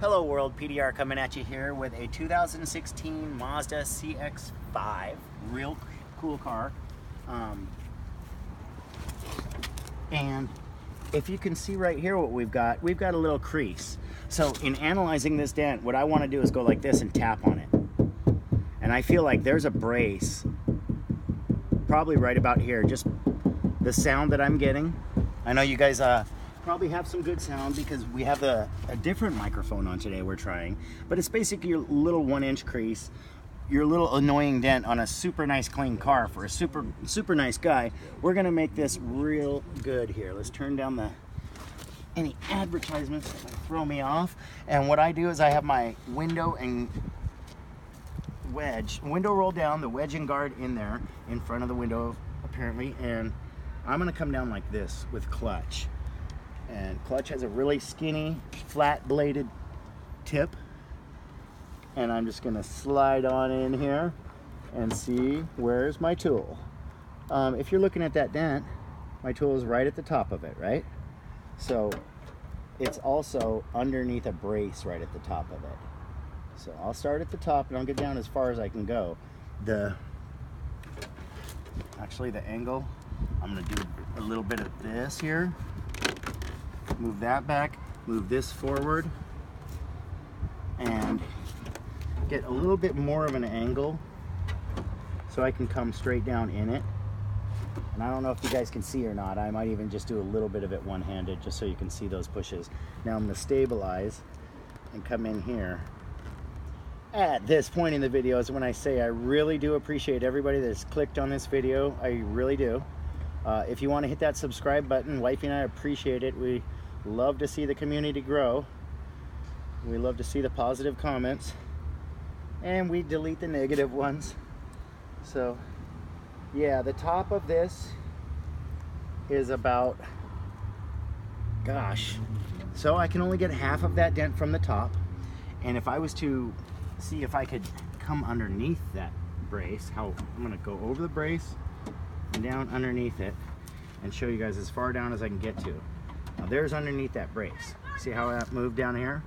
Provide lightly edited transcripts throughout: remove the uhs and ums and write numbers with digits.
Hello world, PDR coming at you here with a 2016 Mazda CX3. Real cool car. And if you can see right here what we've got a little crease. So in analyzing this dent, what I want to do is go like this and tap on it. And I feel like there's a brace probably right about here. Just the sound that I'm getting. I know you guys probably have some good sound because we have a different microphone on today we're trying, but it's basically your little 1-inch crease, your little annoying dent on a super nice clean car for a super nice guy. We're gonna make this real good here. Let's turn down any advertisements that might throw me off. And what I do is I have my window roll down, the wedge and guard in there in front of the window apparently, and I'm gonna come down like this with clutch. And clutch has a really skinny, flat bladed tip. And I'm just gonna slide on in here and see where's my tool. If you're looking at that dent, my tool is right at the top of it, right? So it's also underneath a brace right at the top of it. So I'll start at the top and I'll get down as far as I can go. Actually the angle, I'm gonna do a little bit of this here. Move that back, move this forward, and get a little bit more of an angle so I can come straight down in it. And I don't know if you guys can see or not. I might even just do a little bit of it one-handed just so you can see those pushes. Now I'm going to stabilize and come in here. At this point in the video is when I say I really do appreciate everybody that's clicked on this video. I really do. If you want to hit that subscribe button, Wifey and I appreciate it. We love to see the community grow. We love to see the positive comments, and we delete the negative ones. So yeah, the top of this is about, gosh, so I can only get half of that dent from the top. And if I was to see if I could come underneath that brace, I'm gonna go over the brace and down underneath it and show you guys as far down as I can get to. Now there's underneath that brace. See how that moved down here?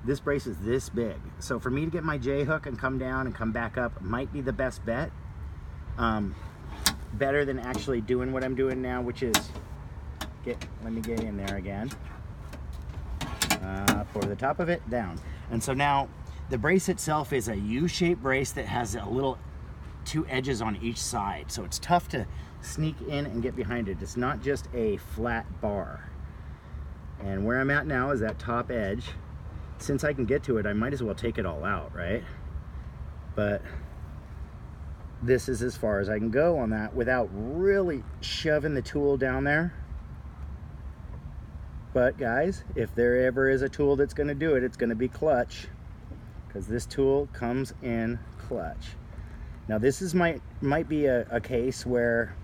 This brace is this big. So for me to get my J hook and come down and come back up might be the best bet. Better than actually doing what I'm doing now, which is, let me get in there again. For the top of it, down. And so now the brace itself is a U-shaped brace that has a little 2 edges on each side. So it's tough to sneak in and get behind it. It's not just a flat bar. And where I'm at now is that top edge. Since I can get to it, I might as well take it all out, right? But this is as far as I can go on that without really shoving the tool down there. But guys, if there ever is a tool that's gonna do it, it's gonna be clutch, because this tool comes in clutch. Now this is might be a case where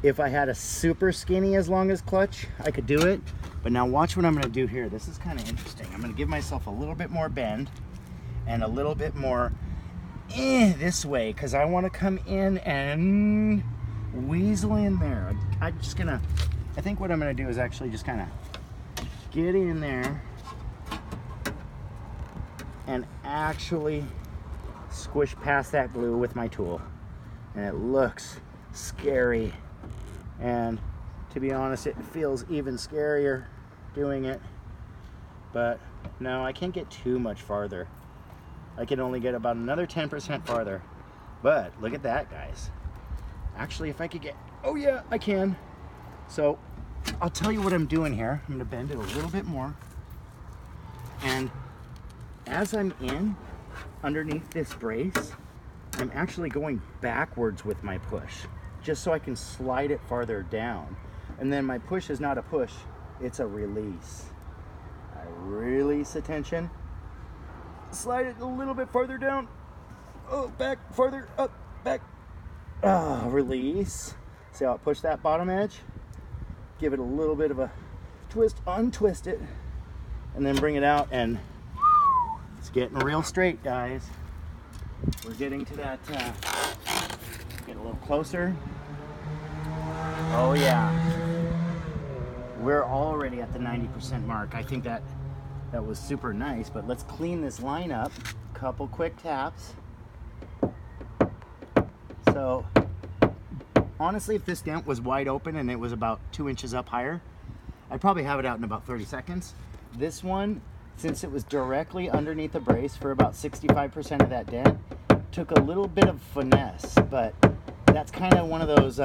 if I had a super skinny as long as clutch, I could do it. But now watch what I'm gonna do here. This is kind of interesting. I'm gonna give myself a little bit more bend and a little bit more this way, because I wanna come in and weasel in there. I think what I'm gonna do is actually just kind of get in there and actually squish past that glue with my tool. And it looks scary. And to be honest, it feels even scarier doing it. But no, I can't get too much farther. I can only get about another 10% farther. But look at that, guys. Actually, if I could get, oh yeah, I can. So I'll tell you what I'm doing here. I'm gonna bend it a little bit more. And as I'm in underneath this brace, I'm actually going backwards with my push, just so I can slide it farther down. And then my push is not a push, it's a release. I release the tension, slide it a little bit farther down, oh, back, farther, up, back, release. See how I push that bottom edge? Give it a little bit of a twist, untwist it, and then bring it out, and it's getting real straight, guys. We're getting to that, get a little closer. Oh yeah. We're already at the 90% mark. I think that that was super nice, but let's clean this line up. Couple quick taps. So honestly, if this dent was wide open and it was about 2 inches up higher, I'd probably have it out in about 30 seconds. This one, since it was directly underneath the brace for about 65% of that dent, took a little bit of finesse, but that's kind of one of those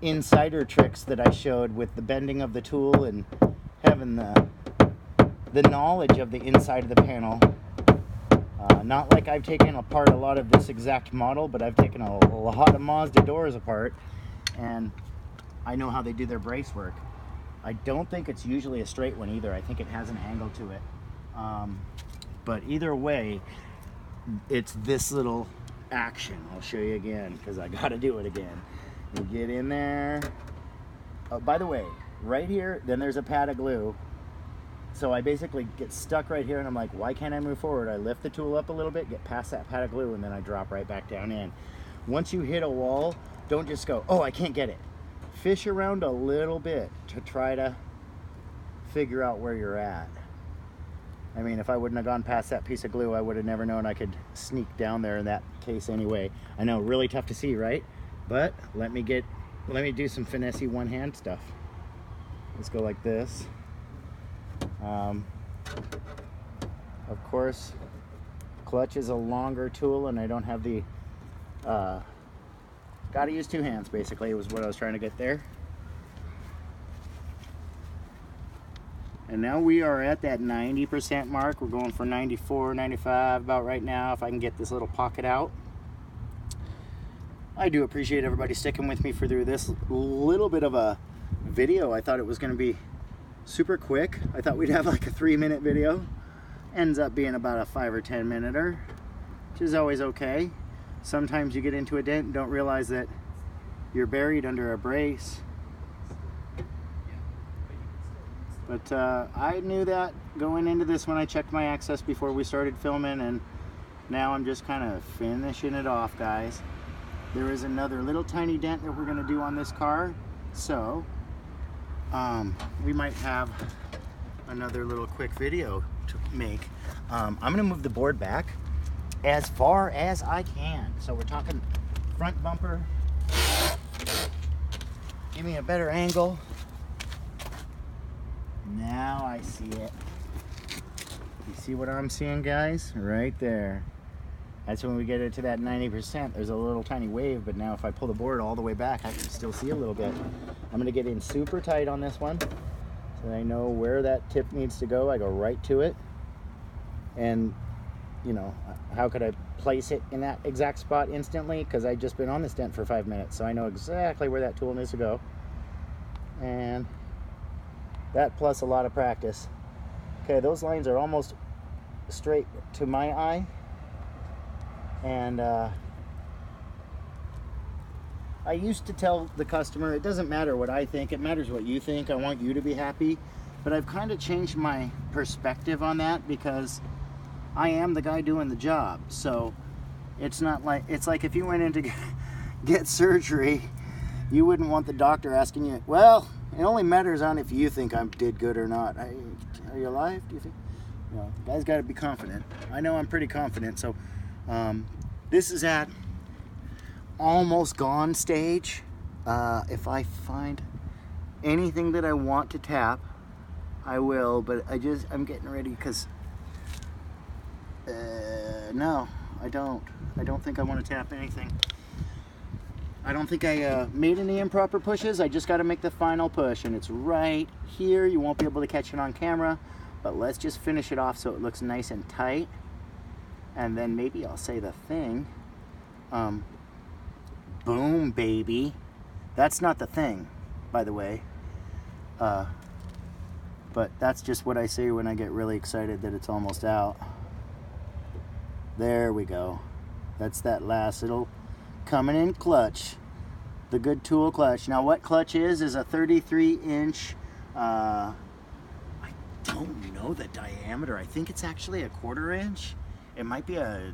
insider tricks that I showed with the bending of the tool and having the knowledge of the inside of the panel. Not like I've taken apart a lot of this exact model, but I've taken a lot of Mazda doors apart, and I know how they do their brace work. I don't think it's usually a straight one either. I think it has an angle to it. But either way, it's this little action. I'll show you again because I got to do it again. You get in there. Oh, by the way, right here, then there's a pad of glue. So I basically get stuck right here and I'm like, why can't I move forward? I lift the tool up a little bit, get past that pad of glue, and then I drop right back down in. Once you hit a wall, don't just go, oh, I can't get it. Fish around a little bit to try to figure out where you're at. I mean, if I wouldn't have gone past that piece of glue, I would have never known I could sneak down there in that case anyway. I know, really tough to see, right? But let me do some finessey one-hand stuff. Let's go like this. Of course, clutch is a longer tool and I don't have the gotta use two hands, basically, was what I was trying to get there. And now we are at that 90% mark. We're going for 94, 95 about right now, if I can get this little pocket out. I do appreciate everybody sticking with me through this little bit of a video. I thought it was going to be super quick. I thought we'd have like a 3-minute video. Ends up being about a 5 or 10 minute-er, which is always okay. Sometimes you get into a dent and don't realize that you're buried under a brace. But I knew that going into this when I checked my access before we started filming, and now I'm just kind of finishing it off, guys. There is another little tiny dent that we're going to do on this car, so we might have another little quick video to make. I'm going to move the board back as far as I can. So we're talking front bumper. Give me a better angle. Now I see it. You see what I'm seeing, guys? Right there. That's when we get it to that 90%. There's a little tiny wave, but now if I pull the board all the way back, I can still see a little bit. I'm going to get in super tight on this one so that I know where that tip needs to go. I go right to it. And, you know, how could I place it in that exact spot instantly? Because I've just been on this dent for 5 minutes, so I know exactly where that tool needs to go. And that plus a lot of practice. Okay, those lines are almost straight to my eye. And I used to tell the customer, it doesn't matter what I think, it matters what you think. I want you to be happy. But I've kind of changed my perspective on that because I am the guy doing the job. So it's not like, it's like if you went in to get surgery, you wouldn't want the doctor asking you, well, it only matters on if you think I did good or not. Are you alive, do you think? No, the guy's got to be confident. I know I'm pretty confident, so this is at almost gone stage. If I find anything that I want to tap, I will, but I'm getting ready because no, I don't think I want to tap anything. I don't think I made any improper pushes. I just got to make the final push, and it's right here. You won't be able to catch it on camera, but let's just finish it off so it looks nice and tight. And then maybe I'll say the thing. Boom, baby. That's not the thing, by the way. But that's just what I say when I get really excited that it's almost out. There we go. That's that last little coming in clutch. The good tool clutch. Now what clutch is a 33-inch, I don't know the diameter. I think it's actually a 1/4 inch. It might be a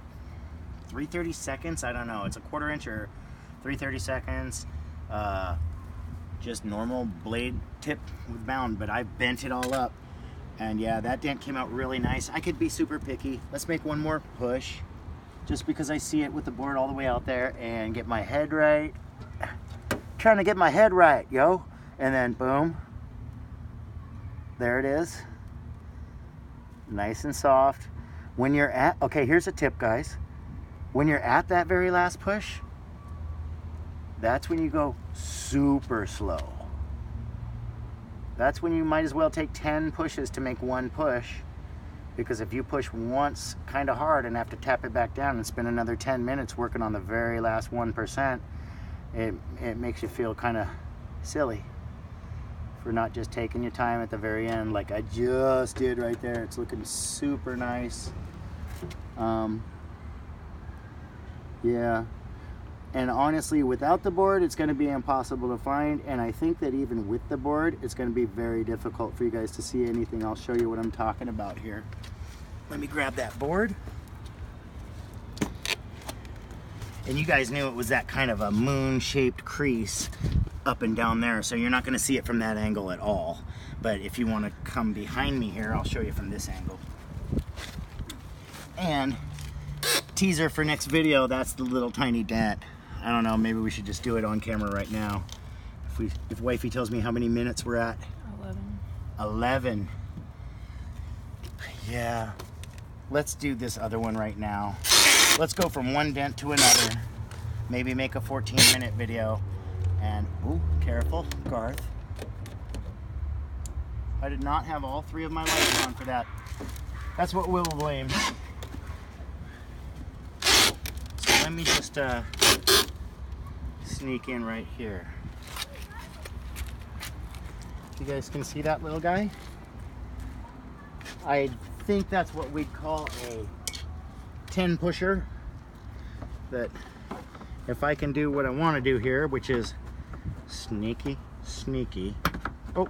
3/32. I don't know. It's a 1/4 inch or 3/32. Just normal blade tip with bound, but I bent it all up And yeah, that dent came out really nice. I could be super picky. Let's make one more push, just because I see it with the board all the way out there, and get my head right. Trying to get my head right, yo. And then boom. There it is. Nice and soft. When you're at, okay, here's a tip, guys. When you're at that very last push, that's when you go super slow. That's when you might as well take 10 pushes to make one push, because if you push once kind of hard and have to tap it back down and spend another 10 minutes working on the very last 1%, it makes you feel kind of silly for not just taking your time at the very end like I just did right there. It's looking super nice. Yeah, and honestly, without the board, it's going to be impossible to find, and I think that even with the board, it's going to be very difficult for you guys to see anything. I'll show you what I'm talking about here. Let me grab that board. And you guys knew it was that kind of a moon-shaped crease up and down there, so you're not going to see it from that angle at all. But if you want to come behind me here, I'll show you from this angle. And teaser for next video, that's the little tiny dent. I don't know, maybe we should just do it on camera right now. If wifey tells me how many minutes we're at. 11. Yeah, let's do this other one right now. Let's go from one dent to another. Maybe make a 14-minute video. And, ooh, careful, Garth. I did not have all 3 of my lights on for that. That's what we'll blame. So let me just sneak in right here. You guys can see that little guy? I think that's what we'd call a 10 pusher. That if I can do what I want to do here, which is sneaky. Oh.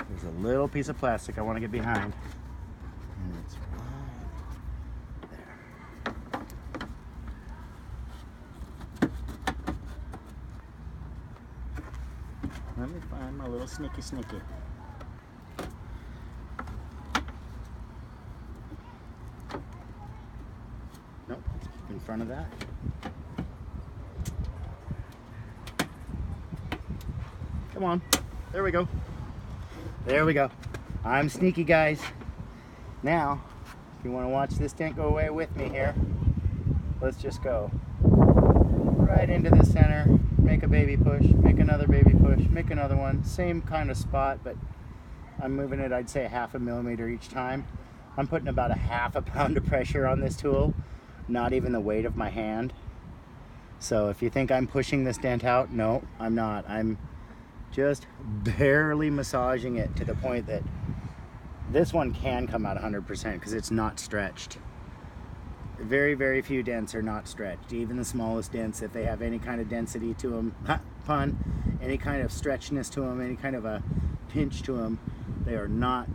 There's a little piece of plastic I want to get behind. And it's right there. Let me find my little sneaky. Nope, in front of that. Come on, there we go. There we go. I'm sneaky, guys. Now, if you want to watch this dent go away with me here, let's just go right into the center, make a baby push, make another baby push, make another one. Same kind of spot, but I'm moving it, I'd say 1/2 millimeter each time. I'm putting about 1/2 pound of pressure on this tool, not even the weight of my hand. So if you think I'm pushing this dent out, no, I'm not. I'm just barely massaging it to the point that this one can come out 100% because it's not stretched. Very, very few dents are not stretched. Even the smallest dents, if they have any kind of density to them, pun, any kind of stretchness to them, any kind of a pinch to them, they are not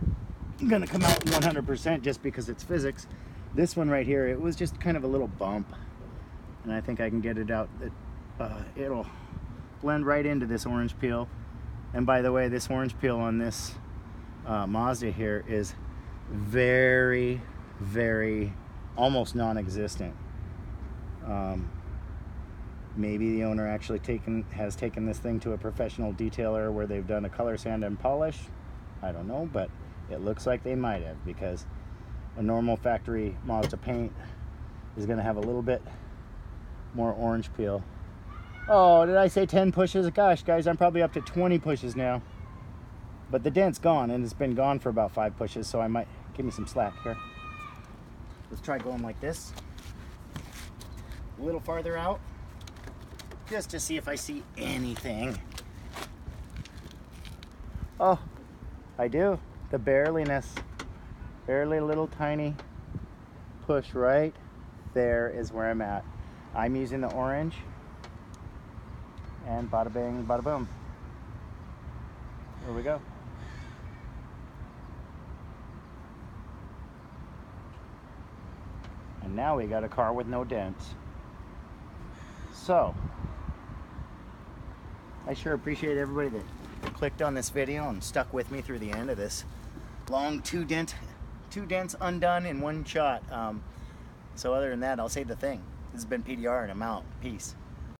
gonna come out 100% just because it's physics. This one right here, it was just kind of a little bump, and I think I can get it out. It'll blend right into this orange peel. And by the way, this orange peel on this Mazda here is very, very, almost non-existent. Maybe the owner actually has taken this thing to a professional detailer where they've done a color sand and polish. I don't know, but it looks like they might have, because a normal factory Mazda paint is going to have a little bit more orange peel. Oh, did I say 10 pushes? Gosh, guys, I'm probably up to 20 pushes now. But the dent's gone, and it's been gone for about 5 pushes, so I might give me some slack here. Let's try going like this. A little farther out, just to see if I see anything. Oh, I do. The barelyness. Barely little tiny push right there is where I'm at. I'm using the orange. And bada bing, bada boom. Here we go. And now we got a car with no dents. So, I sure appreciate everybody that clicked on this video and stuck with me through the end of this long two dents undone in one shot. So other than that, I'll say the thing. This has been PDR and I'm out. Peace.